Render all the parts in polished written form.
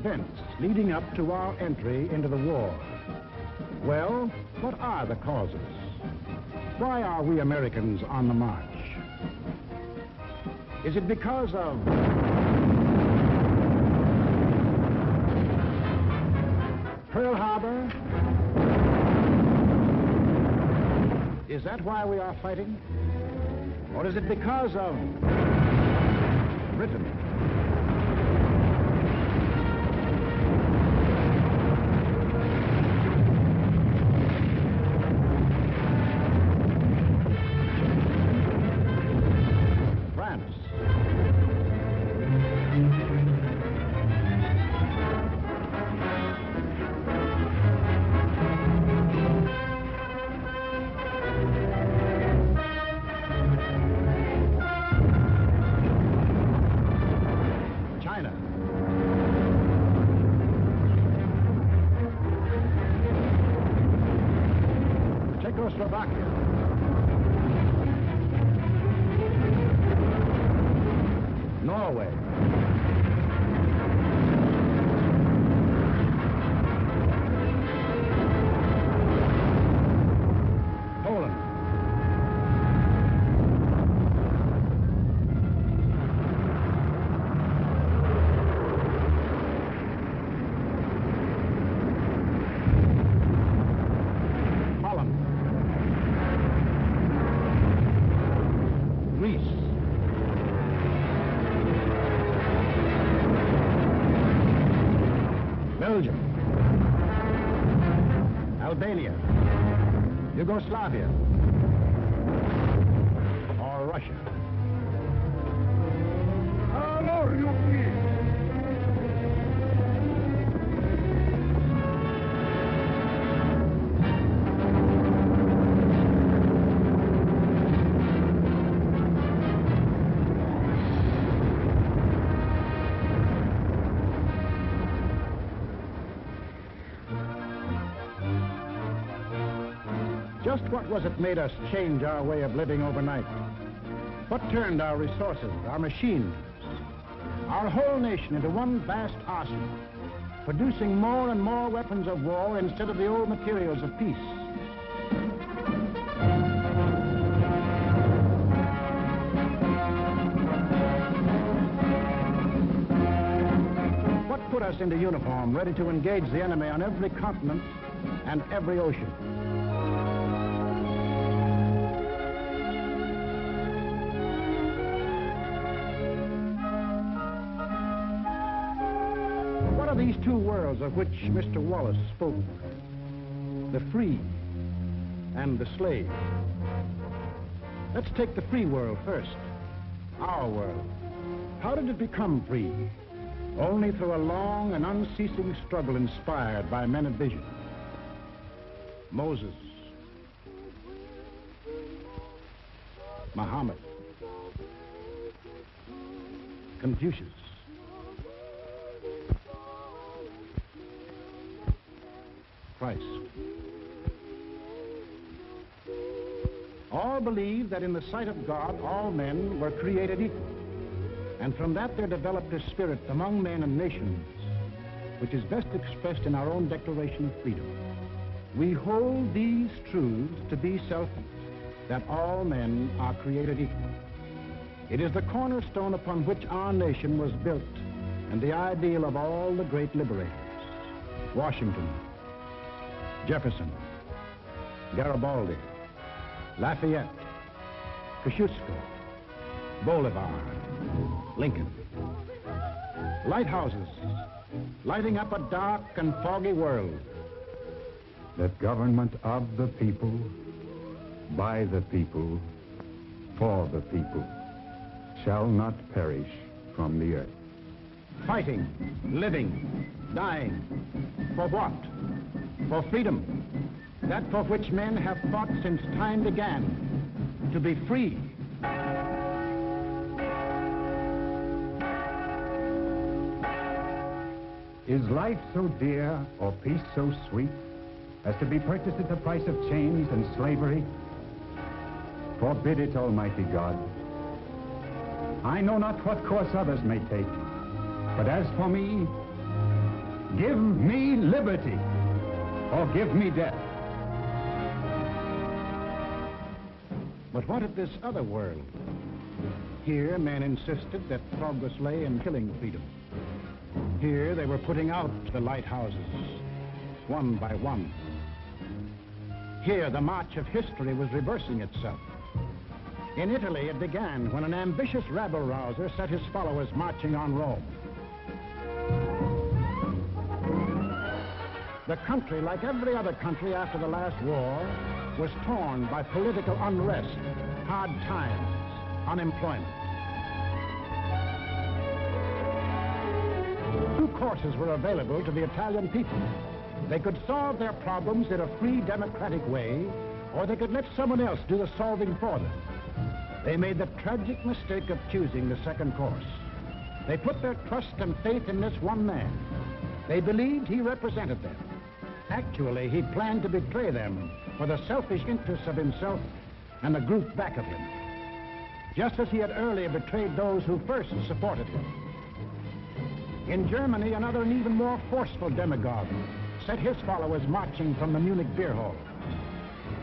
events leading up to our entry into the war. Well, what are the causes? Why are we Americans on the march? Is it because of Pearl Harbor? Is that why we are fighting? Or is it because of Britain? France? China? Czechoslovakia? Norway? Poland? Holland? Greece? Belgium? Albania? Yugoslavia? Or Russia? Just what was it made us change our way of living overnight? What turned our resources, our machines, our whole nation into one vast arsenal, producing more and more weapons of war instead of the old materials of peace? What put us into uniform, ready to engage the enemy on every continent and every ocean? What are these two worlds of which Mr. Wallace spoke? The free and the slave. Let's take the free world first, our world. How did it become free? Only through a long and unceasing struggle inspired by men of vision. Moses, Muhammad, Confucius, Christ. All believe that in the sight of God, all men were created equal. And from that there developed a spirit among men and nations, which is best expressed in our own Declaration of Freedom. We hold these truths to be self-evident, that all men are created equal. It is the cornerstone upon which our nation was built, and the ideal of all the great liberators. Washington, Jefferson, Garibaldi, Lafayette, Kosciuszko, Bolivar, Lincoln. Lighthouses, lighting up a dark and foggy world. That government of the people, by the people, for the people, shall not perish from the earth. Fighting, living, dying. For what? For freedom. That for which men have fought since time began. To be free. Is life so dear or peace so sweet as to be purchased at the price of chains and slavery? Forbid it, Almighty God. I know not what course others may take, but as for me, Give me liberty, or give me death. But what of this other world? Here, men insisted that progress lay in killing freedom. Here, they were putting out the lighthouses, one by one. Here, the march of history was reversing itself. In Italy, it began when an ambitious rabble-rouser set his followers marching on Rome. The country, like every other country after the last war, was torn by political unrest, hard times, unemployment. Two courses were available to the Italian people. They could solve their problems in a free, democratic way, or they could let someone else do the solving for them. They made the tragic mistake of choosing the second course. They put their trust and faith in this one man. They believed he represented them. Actually, he planned to betray them for the selfish interests of himself and the group back of him, just as he had earlier betrayed those who first supported him. In Germany, another and even more forceful demagogue set his followers marching from the Munich beer hall.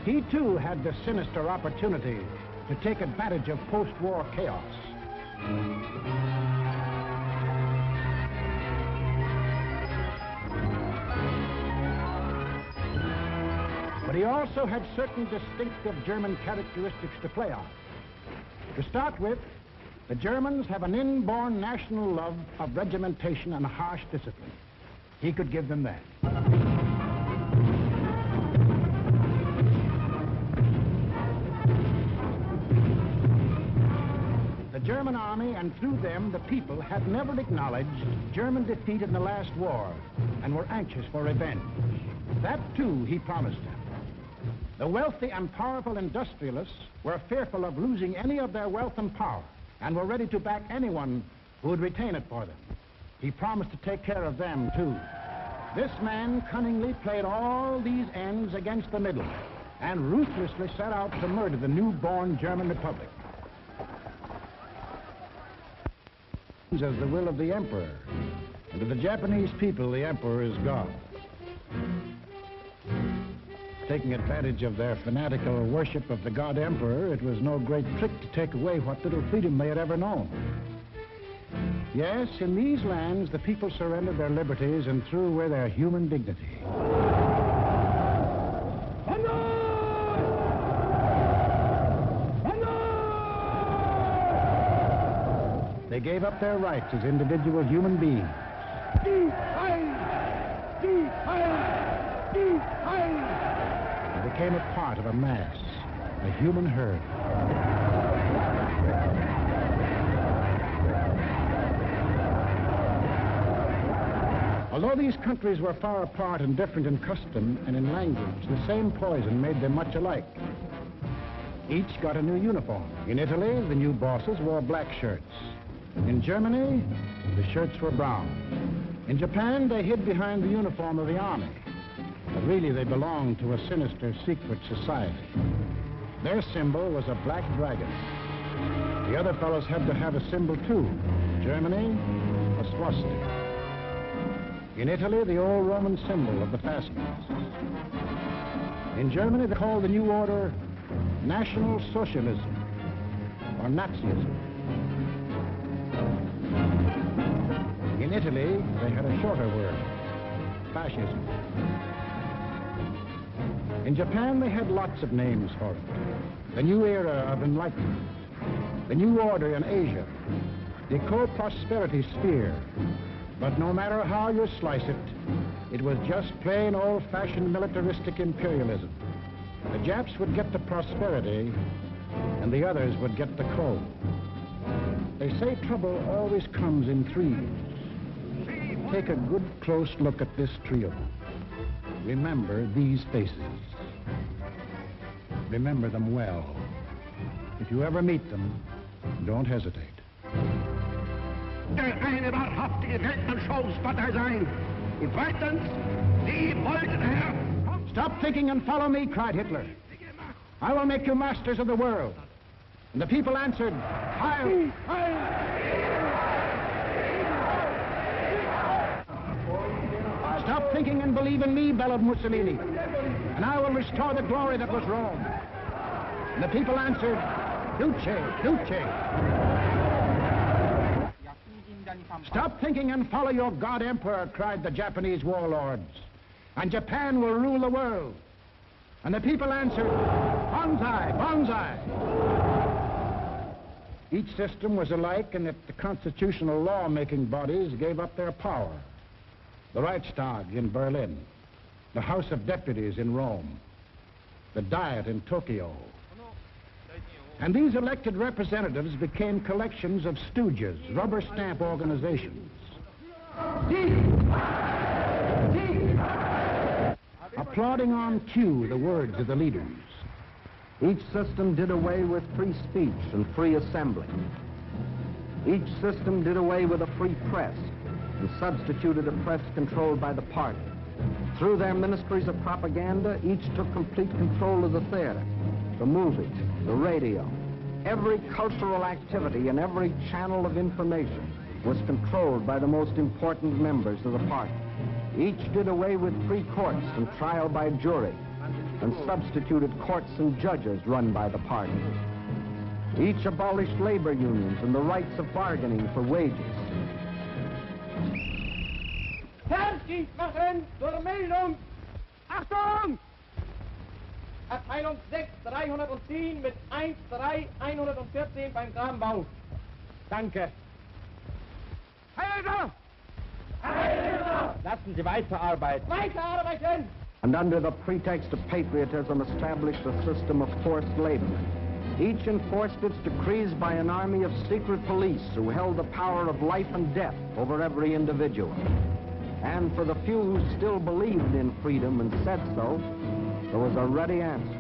He too had the sinister opportunity to take advantage of post-war chaos. But he also had certain distinctive German characteristics to play on. To start with, the Germans have an inborn national love of regimentation and harsh discipline. He could give them that. The German army, and through them the people, had never acknowledged German defeat in the last war and were anxious for revenge. That too he promised them. The wealthy and powerful industrialists were fearful of losing any of their wealth and power and were ready to back anyone who would retain it for them. He promised to take care of them too. This man cunningly played all these ends against the middle and ruthlessly set out to murder the newborn German Republic. As the will of the emperor, and to the Japanese people, the emperor is God. Taking advantage of their fanatical worship of the god emperor, it was no great trick to take away what little freedom they had ever known. Yes, in these lands, the people surrendered their liberties and threw away their human dignity. They gave up their rights as individual human beings. They became a part of a mass, a human herd. Although these countries were far apart and different in custom and in language, the same poison made them much alike. Each got a new uniform. In Italy, the new bosses wore black shirts. In Germany, the shirts were brown. In Japan, they hid behind the uniform of the army. But really, they belonged to a sinister secret society. Their symbol was a black dragon. The other fellows had to have a symbol too. Germany, a swastika. In Italy, the old Roman symbol of the Fasces. In Germany, they called the new order National Socialism, or Nazism. In Italy, they had a shorter word, fascism. In Japan, they had lots of names for it. The new era of enlightenment, the new order in Asia, the eco-prosperity sphere. But no matter how you slice it, it was just plain old-fashioned militaristic imperialism. The Japs would get the prosperity, and the others would get the coal. They say trouble always comes in threes. Take a good close look at this trio. Remember these faces. Remember them well. If you ever meet them, don't hesitate. Der eine wahrhaftige Weltmann-Showspotter sein. Und zweitens, Sie wollten, Herr... Stop thinking and follow me, cried Hitler. I will make you masters of the world. And the people answered, Heil! Heil! Stop thinking and believe in me, bellowed Mussolini, and I will restore the glory that was Rome. And the people answered, Duce, Duce. Stop thinking and follow your God Emperor, cried the Japanese warlords, and Japan will rule the world. And the people answered, Banzai, Banzai. Each system was alike in that the constitutional law-making bodies gave up their power. The Reichstag in Berlin, the House of Deputies in Rome, the Diet in Tokyo. And these elected representatives became collections of stooges, rubber stamp organizations. Applauding on cue the words of the leaders. Each system did away with free speech and free assembly. Each system did away with a free press and substituted a press controlled by the party. Through their ministries of propaganda, each took complete control of the theater, the movies, the radio. Every cultural activity and every channel of information was controlled by the most important members of the party. Each did away with free courts and trial by jury, and substituted courts and judges run by the party. Each abolished labor unions and the rights of bargaining for wages. Fertig machen zur Meldung! Achtung! Abteilung 6, 310 mit 13114 beim Kranbau. Danke. Heiler! Heiler! Lassen Sie weiterarbeiten. Weiterarbeiten! And under the pretext of patriotism established a system of forced labor. Each enforced its decrees by an army of secret police who held the power of life and death over every individual. And for the few who still believed in freedom and said so, there was a ready answer.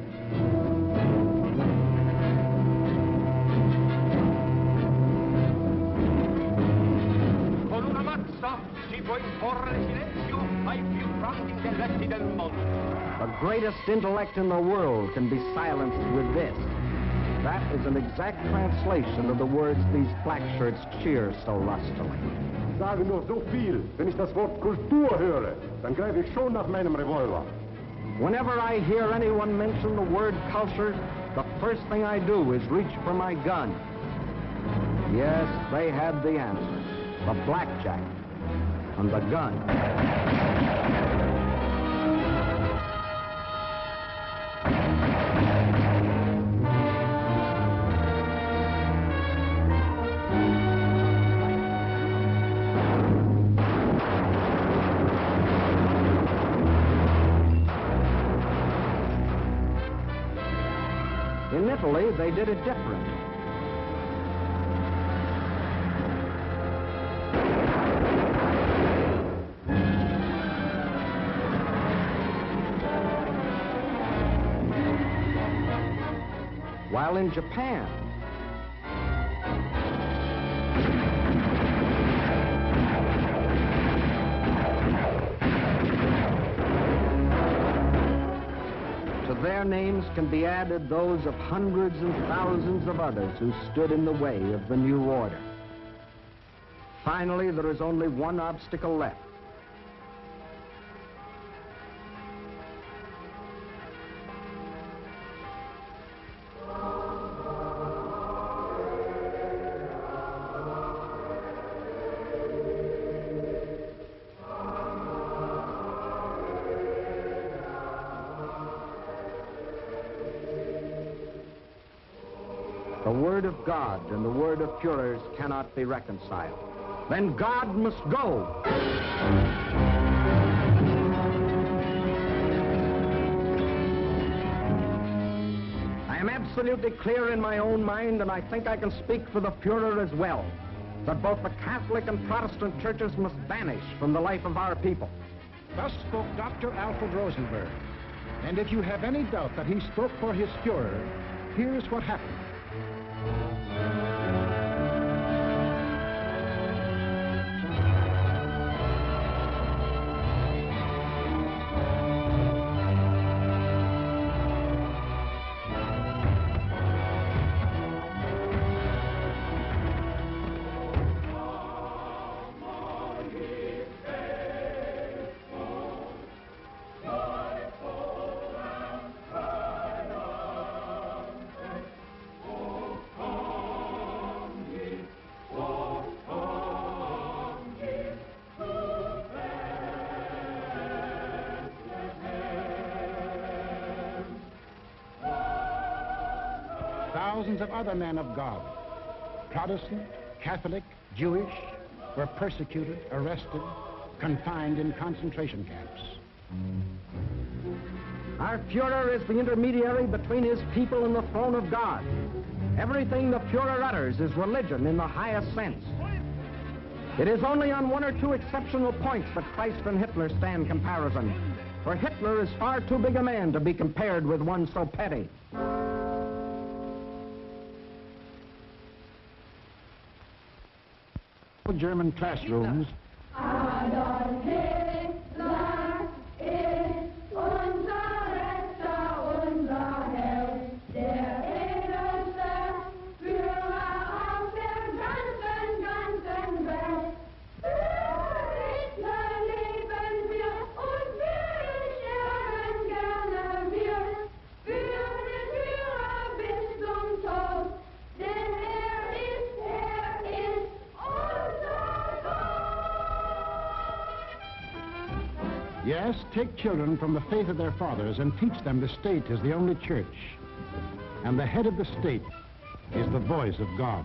Con una mazza si può imporre silenzio ai più grandi intelletti del mondo. The greatest intellect in the world can be silenced with this. That is an exact translation of the words these black shirts cheer so lustily. Sage nur so viel. Wenn ich das Wort Kultur höre, dann greife ich schon nach meinem Revolver. Whenever I hear anyone mention the word culture, the first thing I do is reach for my gun. Yes, they had the answer. The blackjack and the gun. In Italy, they did it different. While in Japan, to their names can be added those of hundreds and thousands of others who stood in the way of the new order. Finally, there is only one obstacle left. The word of God and the word of Führers cannot be reconciled. Then God must go. I am absolutely clear in my own mind, and I think I can speak for the Führer as well, that both the Catholic and Protestant churches must vanish from the life of our people. Thus spoke Dr. Alfred Rosenberg. And if you have any doubt that he spoke for his Führer, here's what happened. thousands of other men of God, Protestant, Catholic, Jewish, were persecuted, arrested, confined in concentration camps. Our Führer is the intermediary between his people and the throne of God. Everything the Führer utters is religion in the highest sense. It is only on one or two exceptional points that Christ and Hitler stand comparison, for Hitler is far too big a man to be compared with one so petty. German classrooms. Adolf Hitler ist unser Retter, unser Held, der edelste Führer auf der ganzen Welt. Für Hitler leben wir und wir sterben gerne wir. Für den Führer bis zum Tod, denn er ist Yes, take children from the faith of their fathers and teach them the state is the only church. And the head of the state is the voice of God.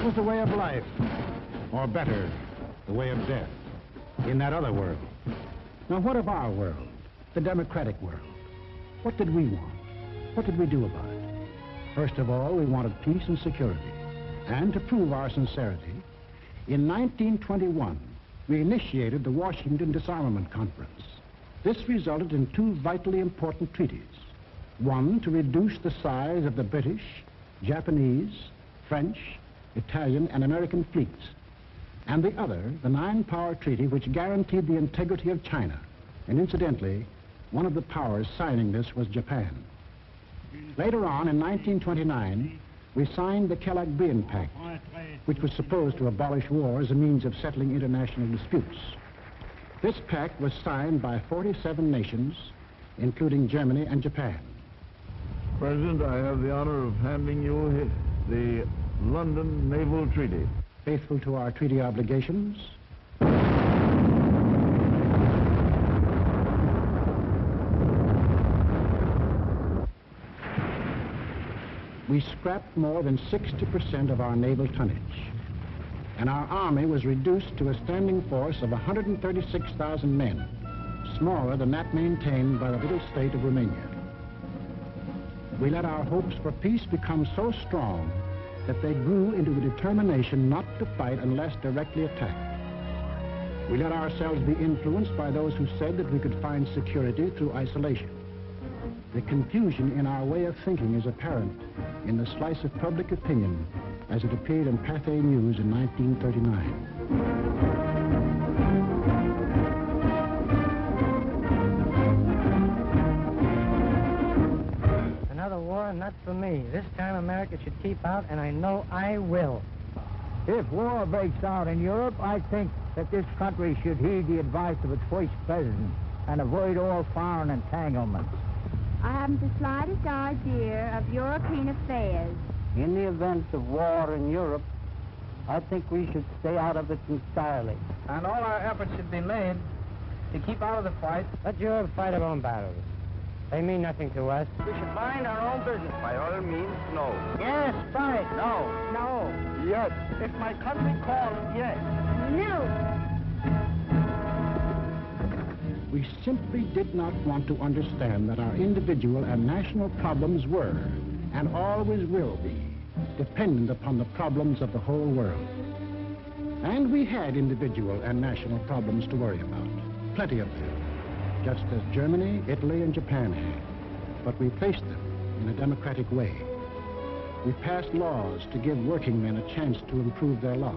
was the way of life, or better, the way of death, in that other world. Now, what of our world, the democratic world? What did we want? What did we do about it? First of all, we wanted peace and security. And to prove our sincerity, in 1921, we initiated the Washington Disarmament Conference. This resulted in two vitally important treaties. One, to reduce the size of the British, Japanese, French, Italian, and American fleets. And the other, the Nine-Power Treaty, which guaranteed the integrity of China. And incidentally, one of the powers signing this was Japan. Later on, in 1929, we signed the Kellogg-Briand Pact, which was supposed to abolish war as a means of settling international disputes. This pact was signed by 47 nations, including Germany and Japan. President, I have the honor of handing you the London Naval Treaty. Faithful to our treaty obligations, we scrapped more than 60% of our naval tonnage, and our army was reduced to a standing force of 136,000 men, smaller than that maintained by the little state of Romania. We let our hopes for peace become so strong that they grew into the determination not to fight unless directly attacked. We let ourselves be influenced by those who said that we could find security through isolation. The confusion in our way of thinking is apparent in the slice of public opinion as it appeared in Pathé News in 1939. Another war, not for me. This time America should keep out, and I know I will. If war breaks out in Europe, I think that this country should heed the advice of its first president and avoid all foreign entanglements. I haven't the slightest idea of European affairs. In the event of war in Europe, I think we should stay out of it entirely. And all our efforts should be made to keep out of the fight. Let Europe fight her own battles. They mean nothing to us. We should mind our own business. By all means, no. Yes, fight. No. No. Yes. If my country calls, yes. No. We simply did not want to understand that our individual and national problems were, and always will be, dependent upon the problems of the whole world. And we had individual and national problems to worry about, plenty of them, just as Germany, Italy, and Japan had. But we faced them in a democratic way. We passed laws to give working men a chance to improve their lot.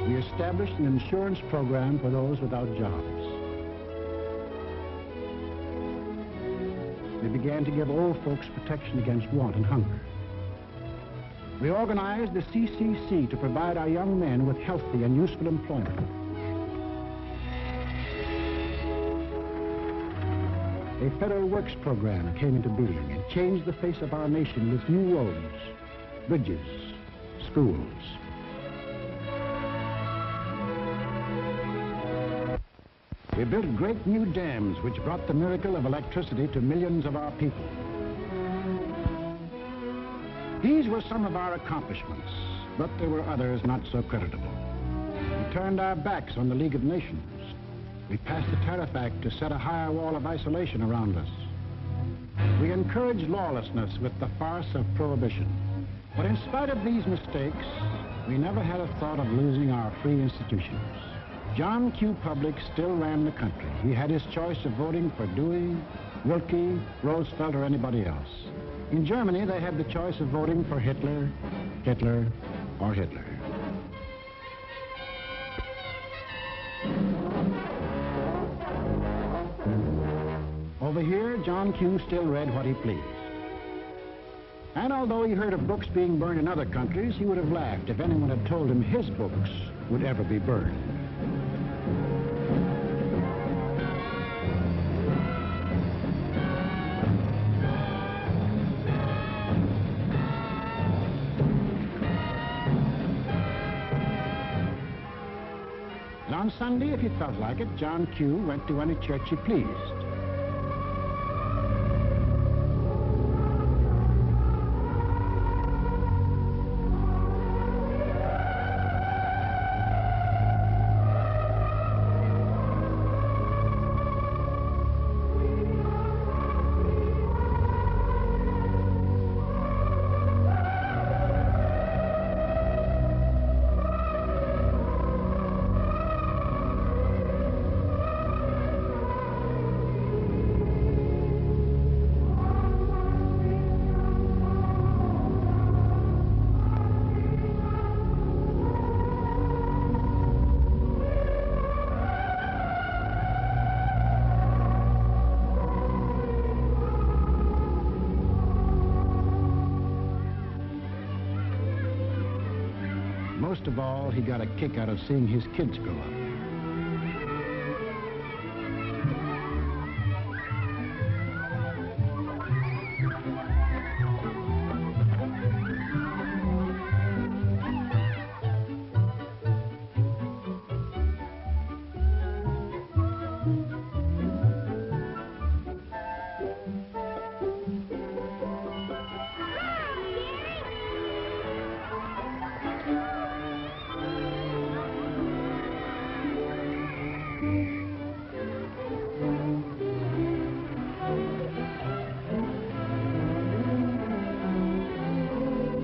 We established an insurance program for those without jobs. We began to give old folks protection against want and hunger. We organized the CCC to provide our young men with healthy and useful employment. A federal works program came into being and changed the face of our nation with new roads, bridges, schools. We built great new dams which brought the miracle of electricity to millions of our people. These were some of our accomplishments, but there were others not so creditable. We turned our backs on the League of Nations. We passed the Tariff Act to set a higher wall of isolation around us. We encouraged lawlessness with the farce of prohibition. But in spite of these mistakes, we never had a thought of losing our free institutions. John Q. Public still ran the country. He had his choice of voting for Dewey, Wilkie, Roosevelt, or anybody else. In Germany, they had the choice of voting for Hitler, Hitler, or Hitler. Over here, John Q. still read what he pleased. And although he heard of books being burned in other countries, he would have laughed if anyone had told him his books would ever be burned. And on Sunday, if he felt like it, John Q. went to any church he pleased. most of all, he got a kick out of seeing his kids grow up.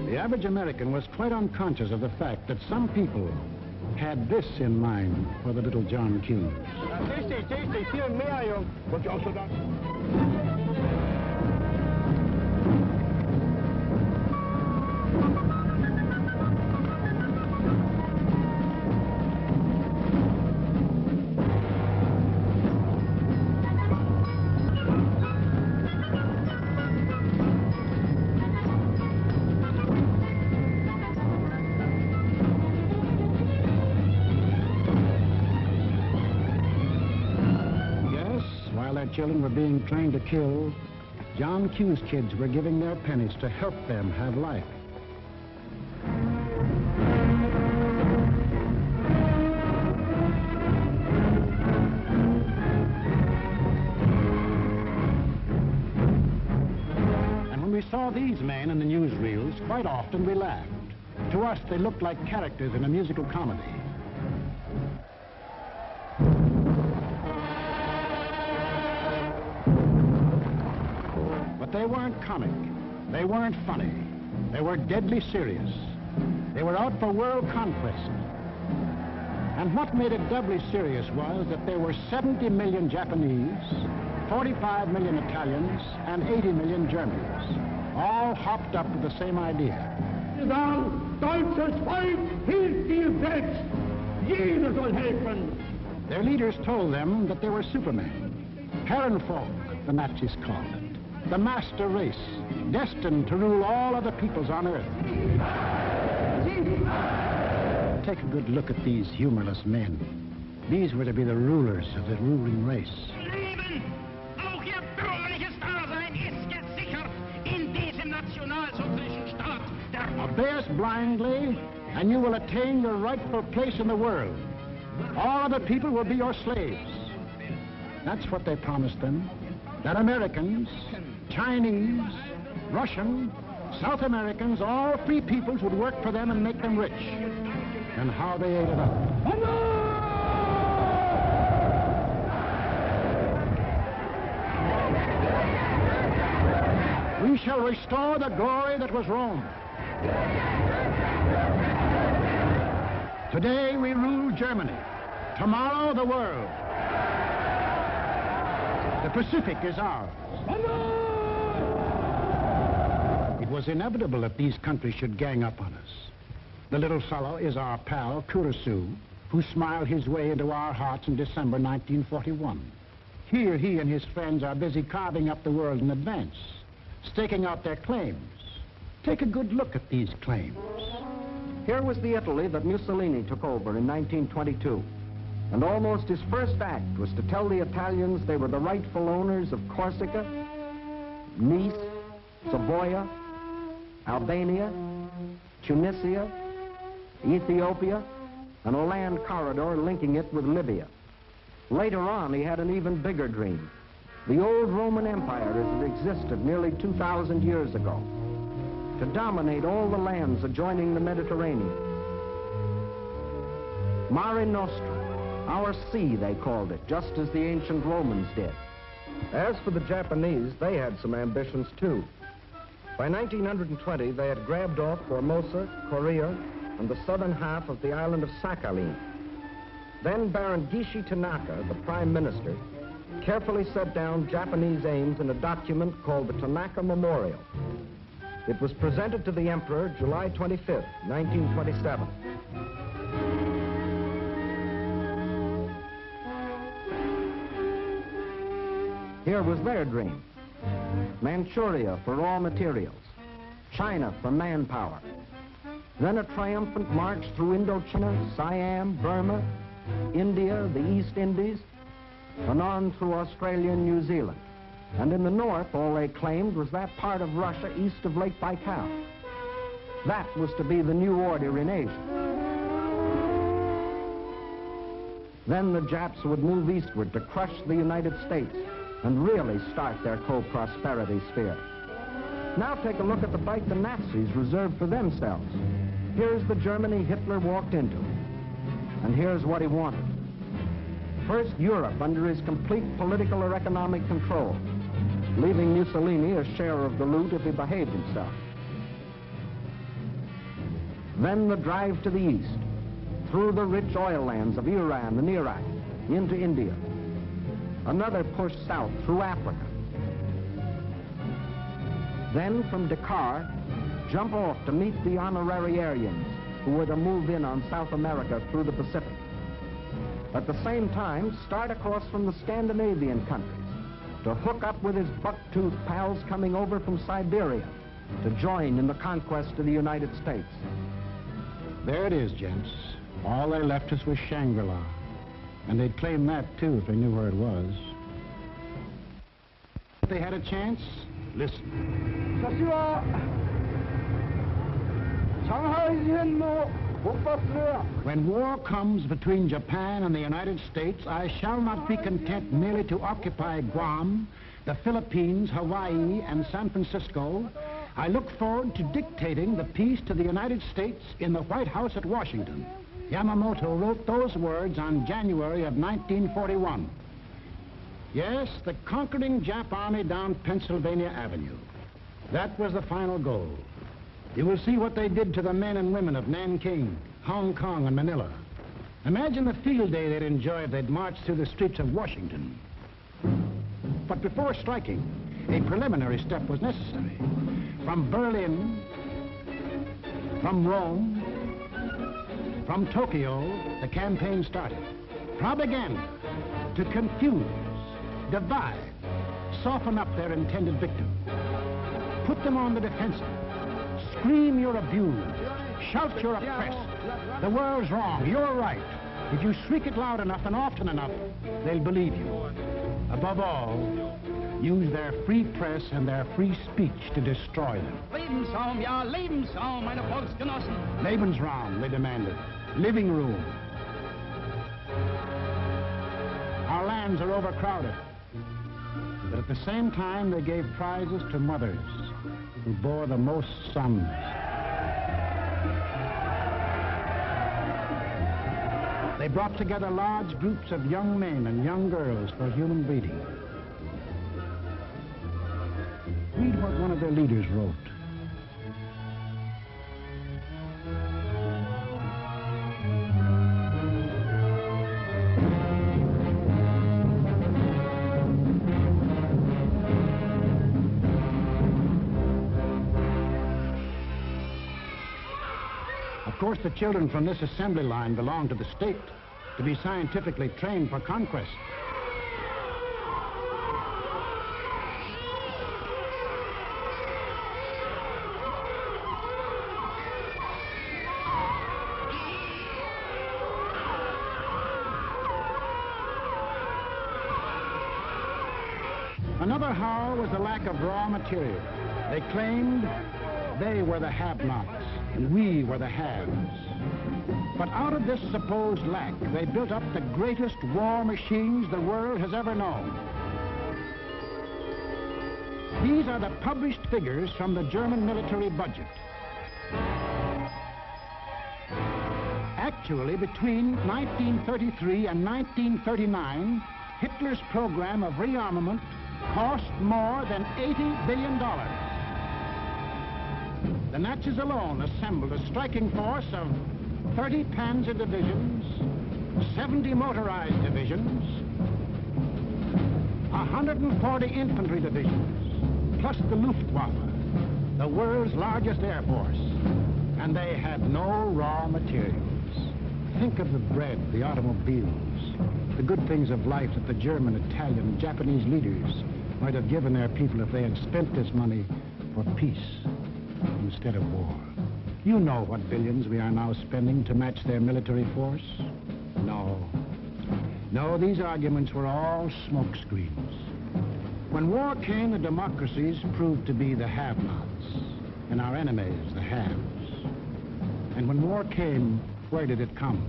The average American was quite unconscious of the fact that some people had this in mind for the little John Q. Viel mehr, Junge. Wollt ihr auch so da? Children were being trained to kill, John Q's kids were giving their pennies to help them have life. And when we saw these men in the newsreels, quite often we laughed. To us, they looked like characters in a musical comedy. But they weren't comic. They weren't funny. They were deadly serious. They were out for world conquest. And what made it doubly serious was that there were 70 million Japanese, 45 million Italians, and 80 million Germans, all hopped up with the same idea. Deutsches Volk hilft dir selbst. Jeder soll helfen. Their leaders told them that they were supermen. Herrenvolk, the Nazis called it. The master race, destined to rule all other peoples on Earth. Take a good look at these humorless men. These were to be the rulers of the ruling race. Leben, auch ihr bürgerliches Dasein ist gesichert in diesem nationalsozialistischen Staat. Obey us blindly, and you will attain your rightful place in the world. All other people will be your slaves. That's what they promised them. That Americans, Chinese, Russian, South Americans, all free peoples would work for them and make them rich. And how they ate it up. We shall restore the glory that was Rome. Today we rule Germany. Tomorrow the world. The Pacific is ours. It was inevitable that these countries should gang up on us. The little fellow is our pal, Kurosu, who smiled his way into our hearts in December 1941. Here he and his friends are busy carving up the world in advance, staking out their claims. Take a good look at these claims. Here was the Italy that Mussolini took over in 1922. And almost his first act was to tell the Italians they were the rightful owners of Corsica, Nice, Savoia, Albania, Tunisia, Ethiopia, and a land corridor linking it with Libya. Later on, he had an even bigger dream. The old Roman Empire as it existed nearly 2,000 years ago, to dominate all the lands adjoining the Mediterranean. Mare Nostrum, our sea, they called it, just as the ancient Romans did. As for the Japanese, they had some ambitions too. By 1920, they had grabbed off Formosa, Korea, and the southern half of the island of Sakhalin. Then Baron Gishi Tanaka, the prime minister, carefully set down Japanese aims in a document called the Tanaka Memorial. It was presented to the Emperor July 25th, 1927. Here was their dream. Manchuria for raw materials, China for manpower, Then a triumphant march through Indochina, Siam, Burma, India, the East Indies, and on through Australia and New Zealand. And in the north, all they claimed was that part of Russia east of Lake Baikal. That was to be the new order in Asia. Then the Japs would move eastward to crush the United States and really start their co-prosperity sphere. Now take a look at the bite the Nazis reserved for themselves. Here's the Germany Hitler walked into. And here's what he wanted. First, Europe under his complete political or economic control, leaving Mussolini a share of the loot if he behaved himself. Then the drive to the east, through the rich oil lands of Iran and Iraq, into India. Another push south through Africa. Then from Dakar, jump off to meet the honorary Aryans who were to move in on South America through the Pacific. At the same time, start across from the Scandinavian countries to hook up with his buck-toothed pals coming over from Siberia to join in the conquest of the United States. There it is, gents. All they left us was Shangri-La. And they'd claim that, too, if they knew where it was. If they had a chance, listen. When war comes between Japan and the United States, I shall not be content merely to occupy Guam, the Philippines, Hawaii, and San Francisco. I look forward to dictating the peace to the United States in the White House at Washington. Yamamoto wrote those words on January of 1941. Yes, the conquering Jap army down Pennsylvania Avenue. That was the final goal. You will see what they did to the men and women of Nanking, Hong Kong, and Manila. Imagine the field day they'd enjoy if they'd marched through the streets of Washington. But before striking, a preliminary step was necessary. From Berlin, from Rome, from Tokyo, the campaign started. Propaganda to confuse, divide, soften up their intended victim. Put them on the defensive. Scream you're abused. Shout you're oppressed. The world's wrong, you're right. If you shriek it loud enough and often enough, they'll believe you. Above all, use their free press and their free speech to destroy them. Lebensraum, ja, Lebensraum, meine Volksgenossen. Lebensraum, they demanded. Living room. Our lands are overcrowded. But at the same time, they gave prizes to mothers who bore the most sons. They brought together large groups of young men and young girls for human breeding. Read what one of their leaders wrote. Of course, the children from this assembly line belong to the state to be scientifically trained for conquest. Another hour was the lack of raw material. They claimed they were the have-nots and we were the haves. But out of this supposed lack, they built up the greatest war machines the world has ever known. These are the published figures from the German military budget. Actually, between 1933 and 1939, Hitler's program of rearmament cost more than $80 billion. The Nazis alone assembled a striking force of 30 panzer divisions, 70 motorized divisions, 140 infantry divisions, plus the Luftwaffe, the world's largest air force. And they had no raw materials. Think of the bread, the automobiles, the good things of life that the German, Italian, Japanese leaders might have given their people if they had spent this money for peace instead of war. You know what billions we are now spending to match their military force? No. No, these arguments were all smoke screens. When war came, the democracies proved to be the have-nots, and our enemies the haves. And when war came, where did it come?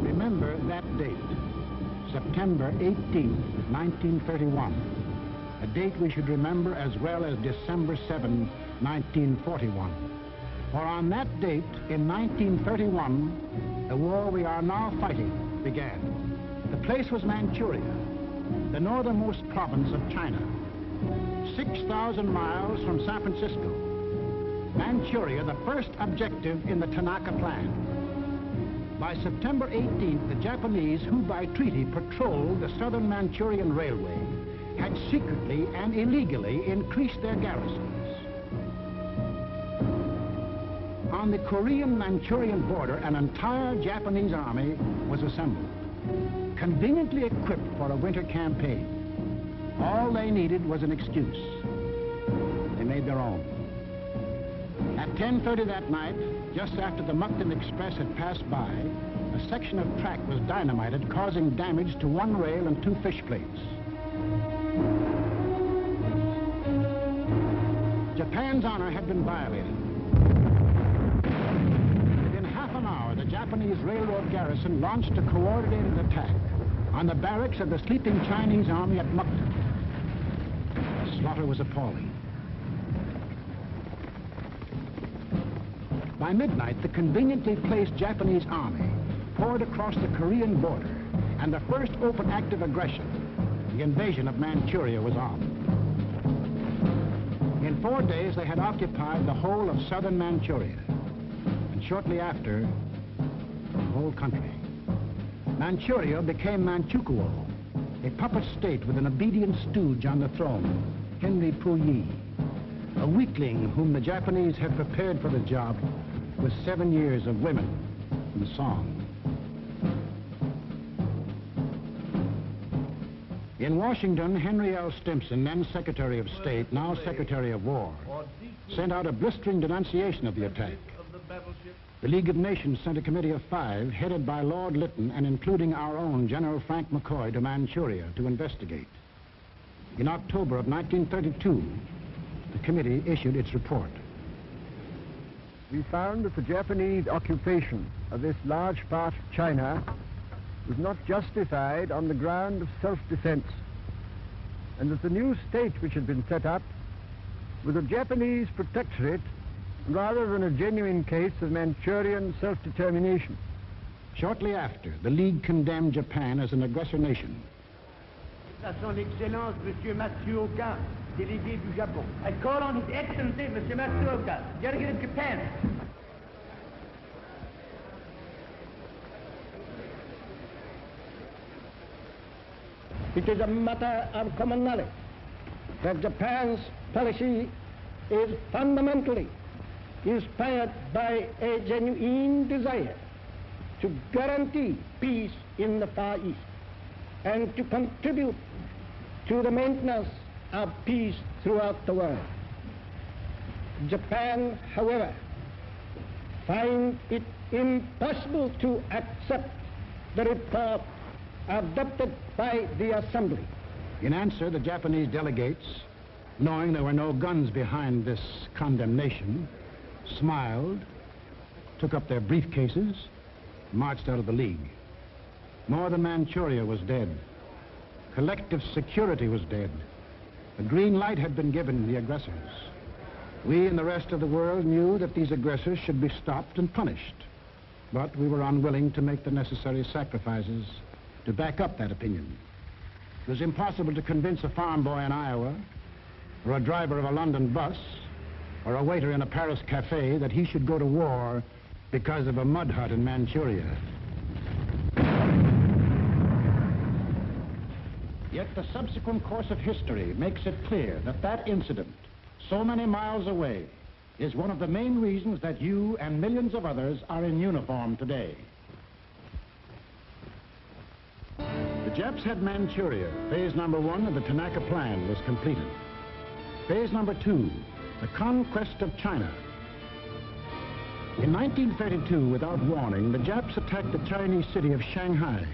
Remember that date, September 18, 1931. A date we should remember as well as December 7, 1941. For on that date, in 1931, the war we are now fighting began. The place was Manchuria, the northernmost province of China, 6,000 miles from San Francisco. Manchuria, the first objective in the Tanaka Plan. By September 18th, the Japanese, who by treaty patrolled the southern Manchurian Railway, had secretly and illegally increased their garrisons. On the Korean-Manchurian border, an entire Japanese army was assembled, conveniently equipped for a winter campaign. All they needed was an excuse. They made their own. At 10:30 that night, just after the Mukden Express had passed by, a section of track was dynamited, causing damage to one rail and 2 fish plates. Japan's honor had been violated. Within half an hour, the Japanese railroad garrison launched a coordinated attack on the barracks of the sleeping Chinese army at Mukden. The slaughter was appalling. By midnight, the conveniently placed Japanese army poured across the Korean border, and the first open act of aggression, the invasion of Manchuria, was on. In 4 days, they had occupied the whole of southern Manchuria, and shortly after, the whole country. Manchuria became Manchukuo, a puppet state with an obedient stooge on the throne, Henry Puyi, a weakling whom the Japanese had prepared for the job with 7 years of women and song. In Washington, Henry L. Stimson, then Secretary of State, now Secretary of War, sent out a blistering denunciation of the attack. The League of Nations sent a committee of 5, headed by Lord Lytton and including our own General Frank McCoy, to Manchuria to investigate. In October of 1932, the committee issued its report. We found that the Japanese occupation of this large part of China was not justified on the ground of self-defense, and that the new state which had been set up was a Japanese protectorate rather than a genuine case of Manchurian self-determination. Shortly after, the League condemned Japan as an aggressor nation. À son Excellence, Monsieur Matsuoka, délégué du Japon. I call on His Excellency, Monsieur Matsuoka, delegate of Japan. It is a matter of common knowledge that Japan's policy is fundamentally inspired by a genuine desire to guarantee peace in the Far East and to contribute to the maintenance of peace throughout the world. Japan, however, finds it impossible to accept the report adopted by the Assembly. In answer, the Japanese delegates, knowing there were no guns behind this condemnation, smiled, took up their briefcases, marched out of the League. Northern Manchuria was dead. Collective security was dead. The green light had been given the aggressors. We and the rest of the world knew that these aggressors should be stopped and punished, but we were unwilling to make the necessary sacrifices to back up that opinion. It was impossible to convince a farm boy in Iowa, or a driver of a London bus, or a waiter in a Paris cafe that he should go to war because of a mud hut in Manchuria. Yet the subsequent course of history makes it clear that that incident, so many miles away, is one of the main reasons that you and millions of others are in uniform today. Japs had Manchuria. Phase number 1 of the Tanaka Plan was completed. Phase number 2, the conquest of China. In 1932, without warning, the Japs attacked the Chinese city of Shanghai.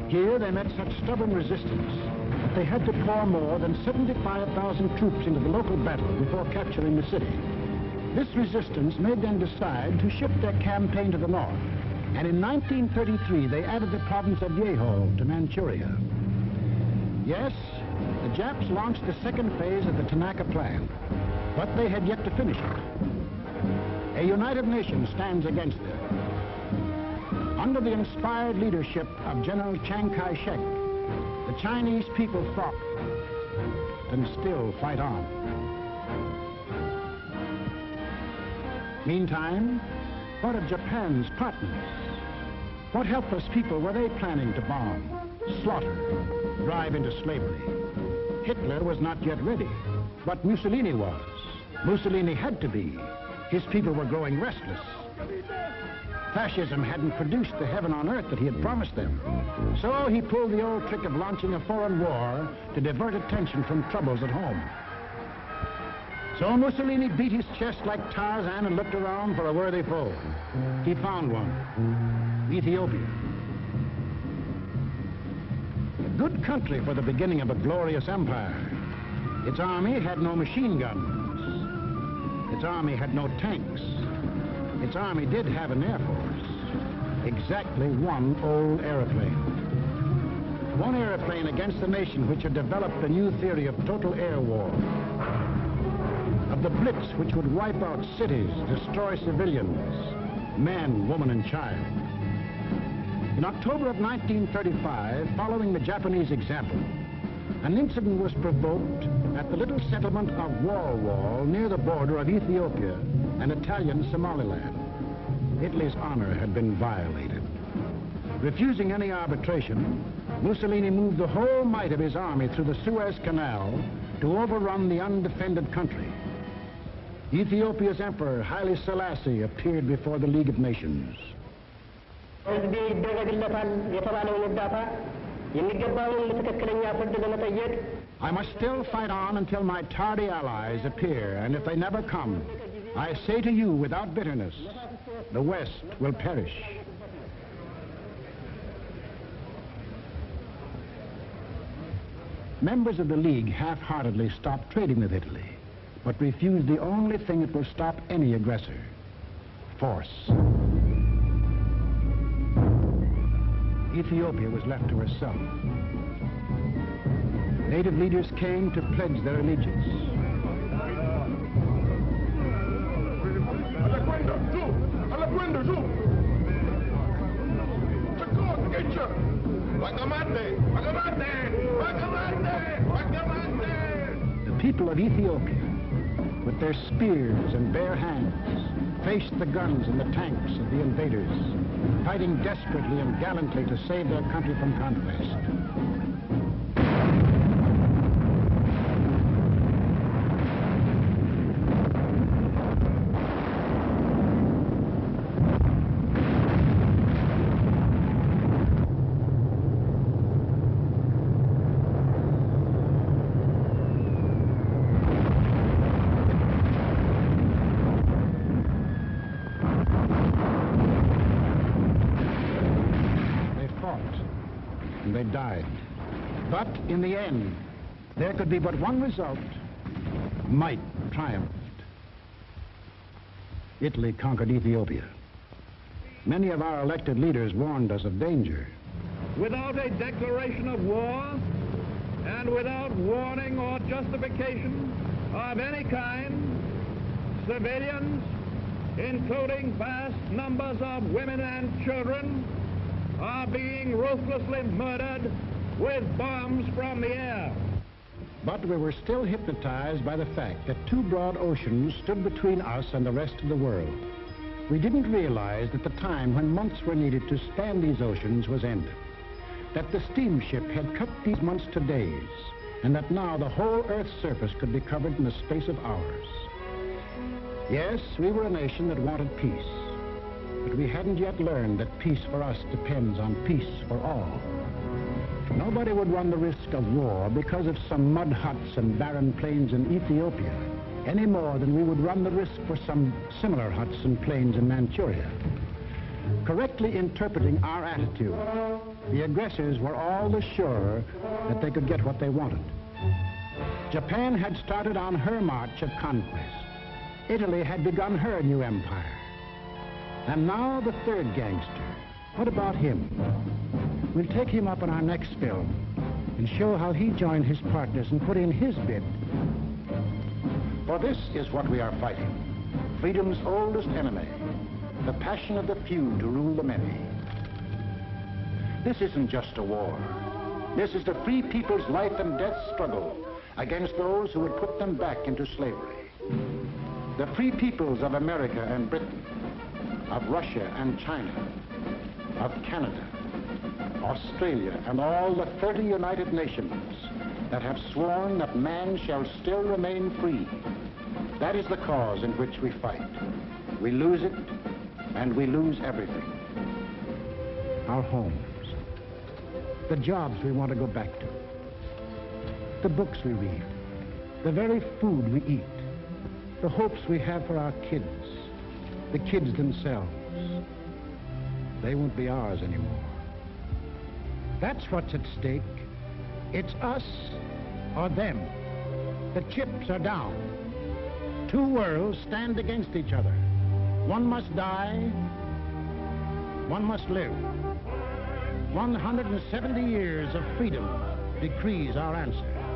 Here they met such stubborn resistance that they had to pour more than 75,000 troops into the local battle before capturing the city. This resistance made them decide to shift their campaign to the north, and in 1933 they added the province of Yeho to Manchuria. Yes, the Japs launched the second phase of the Tanaka Plan, but they had yet to finish it. A united nation stands against them. Under the inspired leadership of General Chiang Kai-shek, the Chinese people fought and still fight on. Meantime, what of Japan's partners? What helpless people were they planning to bomb, slaughter, drive into slavery? Hitler was not yet ready, but Mussolini was. Mussolini had to be. His people were growing restless. Fascism hadn't produced the heaven on earth that he had promised them. So he pulled the old trick of launching a foreign war to divert attention from troubles at home. So Mussolini beat his chest like Tarzan and looked around for a worthy foe. He found one, Ethiopia. A good country for the beginning of a glorious empire. Its army had no machine guns. Its army had no tanks. Its army did have an air force. Exactly one old airplane. One airplane against a nation which had developed a new theory of total air war. Of the blitz which would wipe out cities, destroy civilians, men, woman, and child. In October of 1935, following the Japanese example, an incident was provoked at the little settlement of Wall near the border of Ethiopia and Italian Somaliland. Italy's honor had been violated. Refusing any arbitration, Mussolini moved the whole might of his army through the Suez Canal to overrun the undefended country. Ethiopia's emperor, Haile Selassie, appeared before the League of Nations. I must still fight on until my tardy allies appear, and if they never come, I say to you without bitterness, the West will perish. Members of the League half-heartedly stopped trading with Italy, but refused the only thing that will stop any aggressor: force. Ethiopia was left to herself. Native leaders came to pledge their allegiance. The people of Ethiopia, with their spears and bare hands, faced the guns and the tanks of the invaders, fighting desperately and gallantly to save their country from conquest. And they died. But in the end, there could be but one result. Might triumphed. Italy conquered Ethiopia. Many of our elected leaders warned us of danger. Without a declaration of war and without warning or justification of any kind, civilians, including vast numbers of women and children, are being ruthlessly murdered with bombs from the air. But we were still hypnotized by the fact that two broad oceans stood between us and the rest of the world. We didn't realize that the time when months were needed to span these oceans was ended, that the steamship had cut these months to days, and that now the whole Earth's surface could be covered in the space of hours. Yes, we were a nation that wanted peace. But we hadn't yet learned that peace for us depends on peace for all. Nobody would run the risk of war because of some mud huts and barren plains in Ethiopia, any more than we would run the risk for some similar huts and plains in Manchuria. Correctly interpreting our attitude, the aggressors were all the surer that they could get what they wanted. Japan had started on her march of conquest. Italy had begun her new empire. And now the third gangster. What about him? We'll take him up in our next film and show how he joined his partners and put in his bid. For this is what we are fighting. Freedom's oldest enemy. The passion of the few to rule the many. This isn't just a war. This is the free people's life and death struggle against those who would put them back into slavery. The free peoples of America and Britain, of Russia and China, of Canada, Australia, and all the 30 United Nations that have sworn that man shall still remain free. That is the cause in which we fight. We lose it, and we lose everything. Our homes, the jobs we want to go back to, the books we read, the very food we eat, the hopes we have for our kids, the kids themselves. They won't be ours anymore. That's what's at stake. It's us or them. The chips are down. Two worlds stand against each other. One must die, one must live. 170 years of freedom decrees our answer.